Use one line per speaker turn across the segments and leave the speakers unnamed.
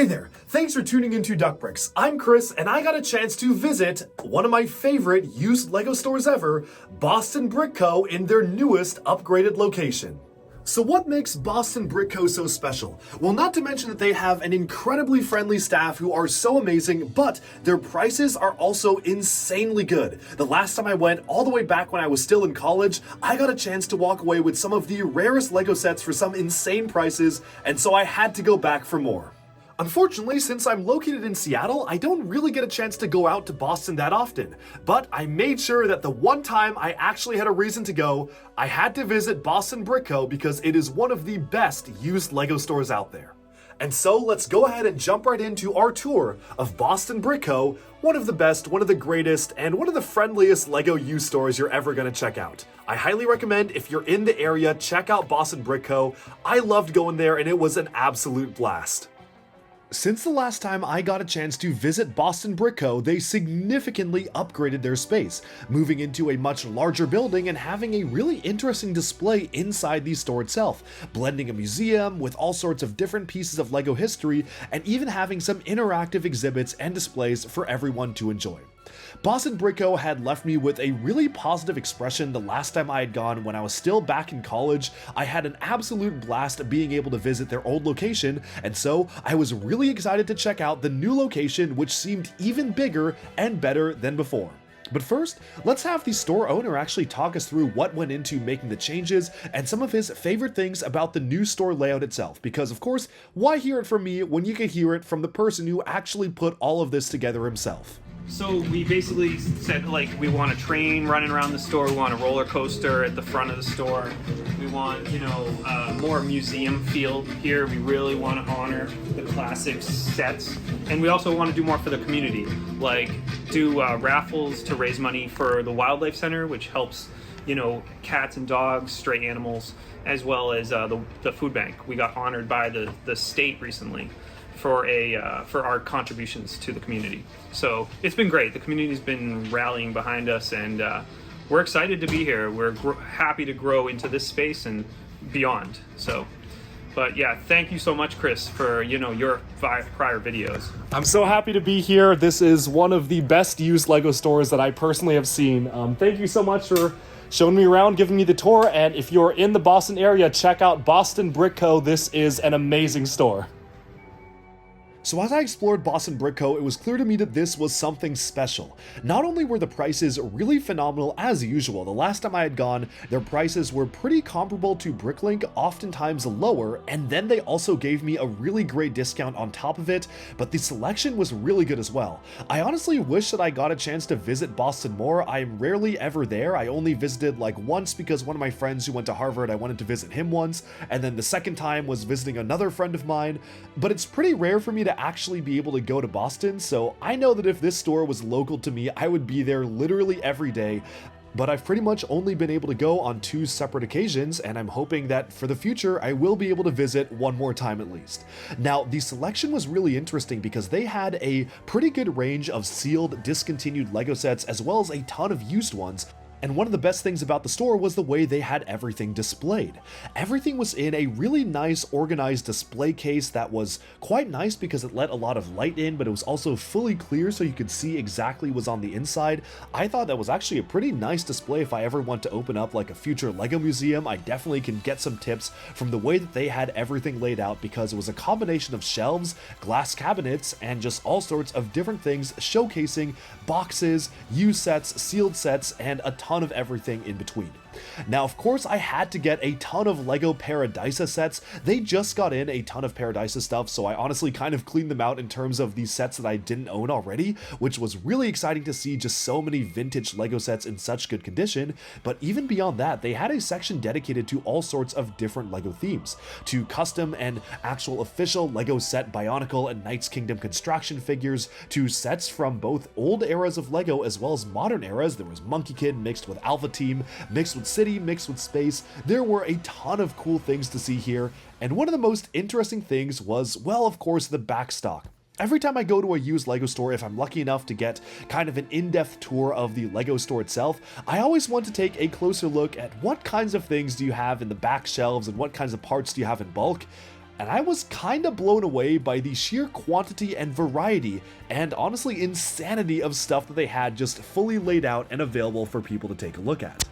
Hey there, thanks for tuning into Duck Bricks. I'm Chris, and I got a chance to visit one of my favorite used LEGO stores ever, Boston Brick Co. in their newest upgraded location. So what makes Boston Brick Co. so special? Well, not to mention that they have an incredibly friendly staff who are so amazing, but their prices are also insanely good. The last time I went, all the way back when I was still in college, I got a chance to walk away with some of the rarest LEGO sets for some insane prices, and so I had to go back for more. Unfortunately, since I'm located in Seattle, I don't really get a chance to go out to Boston that often, but I made sure that the one time I actually had a reason to go, I had to visit Boston Brick Co. because it is one of the best used LEGO stores out there. And so let's go ahead and jump right into our tour of Boston Brick Co., one of the best, one of the greatest, and one of the friendliest LEGO used stores you're ever going to check out. I highly recommend if you're in the area, check out Boston Brick Co. I loved going there and it was an absolute blast. Since the last time I got a chance to visit Boston Brick Co., they significantly upgraded their space, moving into a much larger building and having a really interesting display inside the store itself, blending a museum with all sorts of different pieces of LEGO history, and even having some interactive exhibits and displays for everyone to enjoy. Boston Brick Co. had left me with a really positive expression the last time I had gone when I was still back in college. I had an absolute blast being able to visit their old location, and so I was really excited to check out the new location, which seemed even bigger and better than before. But first, let's have the store owner actually talk us through what went into making the changes and some of his favorite things about the new store layout itself, because of course, why hear it from me when you could hear it from the person who actually put all of this together himself?
So we basically said, like, we want a train running around the store, we want a roller coaster at the front of the store, we want, more museum feel here. We really want to honor the classic sets, and we also want to do more for the community, like do raffles to raise money for the Wildlife Center, which helps, cats and dogs, stray animals, as well as the food bank. We got honored by the state recently for our contributions to the community. So it's been great. The community's been rallying behind us, and we're excited to be here. We're happy to grow into this space and beyond. But yeah, thank you so much, Chris, for your prior videos.
I'm so happy to be here. This is one of the best used LEGO stores that I personally have seen. Thank you so much for showing me around, giving me the tour, and if you're in the Boston area, check out Boston Brick Co. This is an amazing store. So as I explored Boston Brick Co., it was clear to me that this was something special. Not only were the prices really phenomenal as usual, the last time I had gone, their prices were pretty comparable to Bricklink, oftentimes lower, and then they also gave me a really great discount on top of it, but the selection was really good as well. I honestly wish that I got a chance to visit Boston more. I'm rarely ever there. I only visited like once because one of my friends who went to Harvard, I wanted to visit him once, and then the second time was visiting another friend of mine, but it's pretty rare for me to actually be able to go to Boston, so I know that if this store was local to me, I would be there literally every day, but I've pretty much only been able to go on 2 separate occasions, and I'm hoping that for the future, I will be able to visit one more time at least. Now, the selection was really interesting because they had a pretty good range of sealed, discontinued LEGO sets, as well as a ton of used ones. And one of the best things about the store was the way they had everything displayed. Everything was in a really nice organized display case that was quite nice because it let a lot of light in, but it was also fully clear so you could see exactly what was on the inside. I thought that was actually a pretty nice display. If I ever want to open up like a future LEGO museum, I definitely can get some tips from the way that they had everything laid out, because it was a combination of shelves, glass cabinets, and just all sorts of different things showcasing boxes, used sets, sealed sets, and a ton of everything in between. Now, of course, I had to get a ton of LEGO Paradisa sets. They just got in a ton of Paradisa stuff, so I honestly kind of cleaned them out in terms of these sets that I didn't own already, which was really exciting to see just so many vintage LEGO sets in such good condition. But even beyond that, they had a section dedicated to all sorts of different LEGO themes, to custom and actual official LEGO set Bionicle and Knights Kingdom construction figures, to sets from both old eras of LEGO as well as modern eras. There was Monkey Kid mixed with Alpha Team, mixed with City, mixed with Space. There were a ton of cool things to see here, and one of the most interesting things was, well, of course, the backstock. Every time I go to a used LEGO store, if I'm lucky enough to get kind of an in-depth tour of the LEGO store itself, I always want to take a closer look at what kinds of things do you have in the back shelves and what kinds of parts do you have in bulk. and I was kinda blown away by the sheer quantity and variety, and honestly insanity of stuff that they had just fully laid out and available for people to take a look at.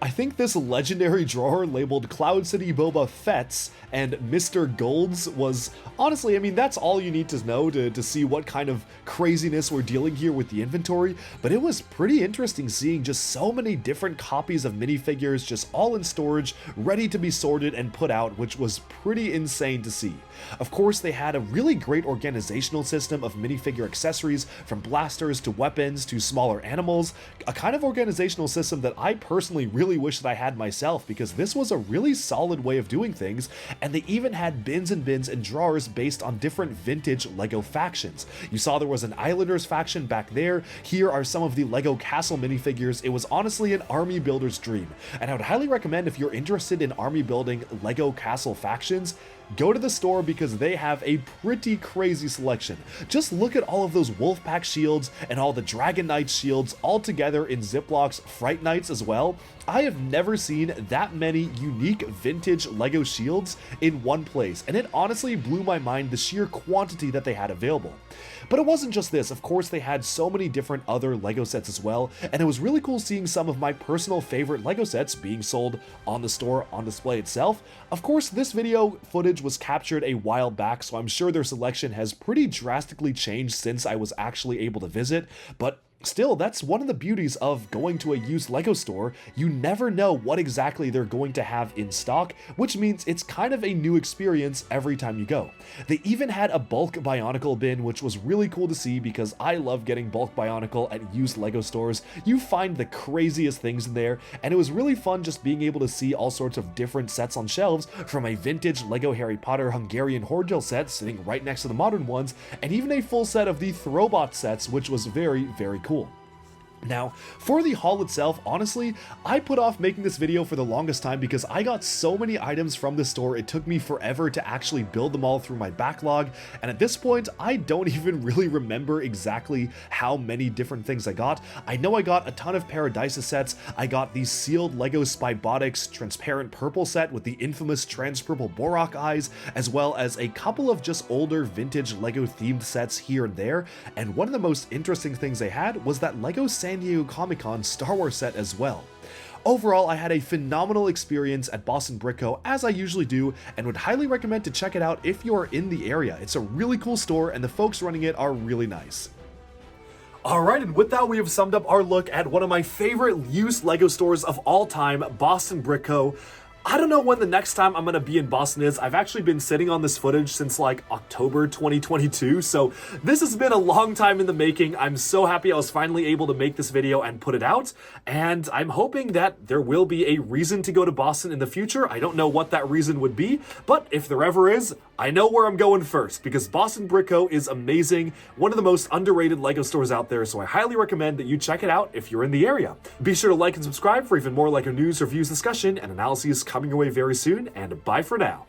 I think this legendary drawer labeled Cloud City Boba Fett's and Mr. Gold's was, honestly, I mean, that's all you need to know to see what kind of craziness we're dealing here with the inventory, but it was pretty interesting seeing just so many different copies of minifigures just all in storage, ready to be sorted and put out, which was pretty insane to see. Of course, they had a really great organizational system of minifigure accessories, from blasters to weapons to smaller animals, a kind of organizational system that I personally really wish that I had myself, because this was a really solid way of doing things, and they even had bins and bins and drawers based on different vintage LEGO factions. You saw there was an Islanders faction back there. Here are some of the LEGO Castle minifigures. It was honestly an army builder's dream, and I would highly recommend, if you're interested in army building LEGO Castle factions, go to the store because they have a pretty crazy selection. Just look at all of those Wolfpack shields and all the Dragon Knight shields all together in Ziplocs Fright Knights as well. I have never seen that many unique vintage LEGO shields in one place, and it honestly blew my mind, the sheer quantity that they had available. But it wasn't just this. Of course, they had so many different other LEGO sets as well, and it was really cool seeing some of my personal favorite LEGO sets being sold on the store on display itself. Of course, this video footage was captured a while back, so I'm sure their selection has pretty drastically changed since I was actually able to visit, but still, that's one of the beauties of going to a used LEGO store. You never know what exactly they're going to have in stock, which means it's kind of a new experience every time you go. They even had a bulk Bionicle bin, which was really cool to see because I love getting bulk Bionicle at used LEGO stores. You find the craziest things in there, and it was really fun just being able to see all sorts of different sets on shelves, from a vintage LEGO Harry Potter Hungarian Horgel set sitting right next to the modern ones, and even a full set of the Throwbot sets, which was very, very cool. Now, for the haul itself, honestly, I put off making this video for the longest time because I got so many items from the store, it took me forever to actually build them all through my backlog, and at this point, I don't even really remember exactly how many different things I got. I know I got a ton of Paradisa sets, I got the sealed LEGO Spybotics transparent purple set with the infamous trans-purple Borak eyes, as well as a couple of just older vintage LEGO themed sets here and there, and one of the most interesting things they had was that LEGO San Diego Comic-Con Star Wars set as well. Overall, I had a phenomenal experience at Boston Brick Co, as I usually do, and would highly recommend to check it out if you are in the area. It's a really cool store, and the folks running it are really nice. Alright, and with that, we have summed up our look at one of my favorite used LEGO stores of all time, Boston Brick Co. I don't know when the next time I'm going to be in Boston is. I've actually been sitting on this footage since like October 2022, so this has been a long time in the making. I'm so happy I was finally able to make this video and put it out, and I'm hoping that there will be a reason to go to Boston in the future. I don't know what that reason would be, but if there ever is, I know where I'm going first, because Boston Brick Co is amazing, one of the most underrated LEGO stores out there, so I highly recommend that you check it out if you're in the area. Be sure to like and subscribe for even more LEGO news, reviews, discussion, and analyses coming your way very soon, and bye for now.